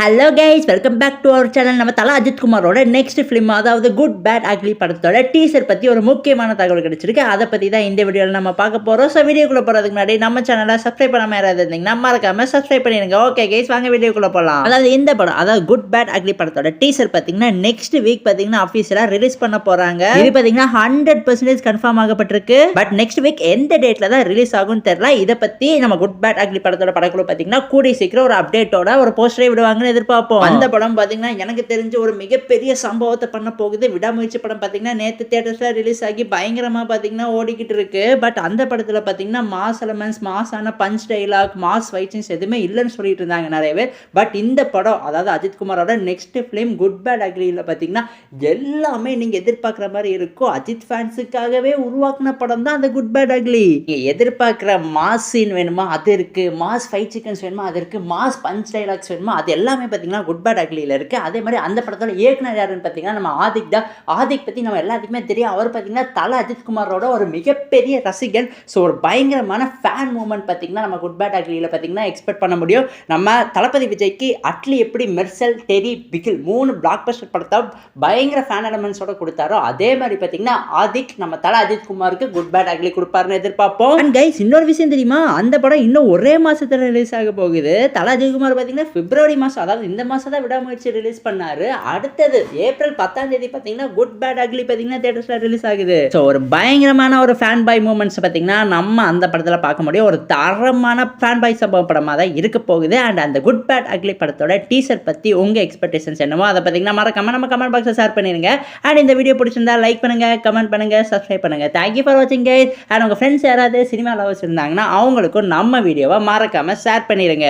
Hello guys, welcome back to our channel. நம்ம தல அஜித் குமாரோட நெக்ஸ்ட் ஃபிலிம், அதாவது குட் பேட் அக்லி படத்தோட டீசர் பற்றி ஒரு முக்கியமான தகவல் கிடைச்சிருக்கு. அதை பற்றி தான் இந்த வீடியோவில் நம்ம பார்க்க போகிறோம். ஸோ வீடியோக்குள்ளே போகிறதுக்கு முன்னாடி நம்ம சேனலை சப்ஸ்கிரைப் பண்ணாமல் யாராவது இருந்தீங்கன்னா மறக்காம சப்ஸ்கிரைப் பண்ணிடுங்க. ஓகே கைஸ், வாங்க வீடியோக்குள்ளே போகலாம். அதாவது இந்த படம், அதாவது குட் பேட் அக்லி படத்தோட டீசர் பார்த்தீங்கன்னா நெக்ஸ்ட் வீக் பார்த்தீங்கன்னா அஃபீஷியலாக ரிலீஸ் பண்ண போகிறாங்க. இது பார்த்தீங்கன்னா 100% கன்ஃபார்ம் ஆகப்பட்டிருக்கு. பட் நெக்ஸ்ட் வீக் எந்த டேட்டில் தான் ரிலீஸ் ஆகும்னு தெரியல. இதை பற்றி நம்ம குட் பேட் அக்லி படத்தோட படக்குழு பார்த்தீங்கன்னா கூடிய சீக்கிரம் ஒரு அப்டேட்டோட ஒரு போஸ்டரே விடுவாங்க எதிர்பார்ப்போம். அந்த படம் பாத்தீங்கன்னா எனக்கு தெரிஞ்ச ஒரு மிகப்பெரிய சம்பவத்தை பண்ண போகுது. விடாமுயற்சி படம் பாத்தீங்கன்னா நேத்து தியேட்டர்ஸ்ல ரிலீஸ் ஆகி பயங்கரமா பாத்தீங்கன்னா ஓடிக்கிட்டு இருக்கு. பட் அந்த படத்துல பாத்தீங்கன்னா மாஸ் எலமெண்ட்ஸ், மாஸான punch dialogue, mass fight scenes எதுவுமே இல்லைன்னு சொல்லிட்டு இருந்தாங்க நிறைய பேர். பட் இந்த படம், அதாவது அஜித் குமாரோட நெக்ஸ்ட் ஃபிலிம் குட் பேட் அக்லில பாத்தீங்கன்னா எல்லாமே நீங்க எதிர்பார்க்குற மாதிரி இருக்கும். அஜித் ஃபேன்ஸுக்காகவே உருவாக்குன படம் தான் அந்த குட் பேட் அக்லி. நீங்க எதிர்பார்க்குற மாஸ் சீன் வேணுமா அது இருக்கு, மாஸ் ஃபைட் சீக்வென்ஸ் வேணுமா அது இருக்கு, மாஸ் பஞ்ச் டைலாக்ஸ் வேணுமா அது எல்லாமே பார்த்தீங்கன்னா குட் பேட் அக்லியில் இருக்குது. அதே மாதிரி அந்த படத்தோட இயக்குனர் யாருன்னு பார்த்தீங்கன்னா நம்ம ஆதிக் தான். ஆதிக் பற்றி நம்ம எல்லாத்துக்குமே தெரியும். அவர் பார்த்தீங்கன்னா தல அஜித் குமாரோட ஒரு மிகப்பெரிய ரசிகன். ஸோ ஒரு பயங்கரமான ஃபேன் மூமெண்ட் பார்த்தீங்கன்னா நம்ம குட் பேட் அக்லியில் பார்த்தீங்கன்னா எக்ஸ்பெக்ட் பண்ண முடியும். நம்ம தளபதி விஜய்க்கு அட்லி எப்படி மெர்சல், டெரி, பிகில் 3 பிளாக் பஸ்டர் படத்தை பயங்கர ஃபேன் எலமெண்ட்ஸோட கொடுத்தாரோ, அதே மாதிரி பார்த்தீங்கன்னா ஆதிக் நம்ம தல அஜித் குமாருக்கு குட் பேட் அக்லி கொடுப்பாருன்னு எதிர்பார்ப்போம். அண்ட் கைஸ், இன்னொரு விஷயம் தெரியுமா, அந்த படம் இன்னும் ஒரே மாசத்துல ரிலீஸ் ஆக போகுது. தல அஜித் குமார் பார்த்தீங்கன்னா பிப்ரவரி மாதம், அதாவது இந்த மாதம் தான் விடாமுயற்சி ரிலீஸ் பண்ணாரு. அடுத்தது ஏப்ரல் 10ஆம் தேதி பார்த்தீங்கன்னா குட் பேட் அக்லி பார்த்தீங்கன்னா தியேட்டர்ஸ்ல ரிலீஸ் ஆகுது. ஸோ ஒரு பயங்கரமான ஒரு ஃபேன் பாய் மூமெண்ட்ஸ் பார்த்தீங்கன்னா நம்ம அந்த படத்தில் பார்க்க முடியும். ஒரு தரமான ஃபேன் பாய் சம்பவ படமாக தான் இருக்க போகுது. அண்ட் அந்த குட் பேட் அக்லி படத்தோட டீசர் பற்றி உங்கள் எக்ஸ்பெக்டேஷன்ஸ் என்னமோ அதை பார்த்தீங்கன்னா மறக்காம நம்ம கமெண்ட் பாக்ஸில் ஷேர் பண்ணிடுங்க. அண்ட் இந்த வீடியோ பிடிச்சிருந்தா லைக் பண்ணுங்க, கமெண்ட் பண்ணுங்க, சப்ஸ்கிரைப் பண்ணுங்க. தேங்க்யூ ஃபார் வாட்சிங் கைஸ். அண்ட் உங்கள் ஃப்ரெண்ட்ஸ் யாராவது சினிமா லவர்ஸ் இருந்தாங்கன்னா அவங்களுக்கும் நம்ம வீடியோவை மறக்காம ஷேர் பண்ணிடுங்க.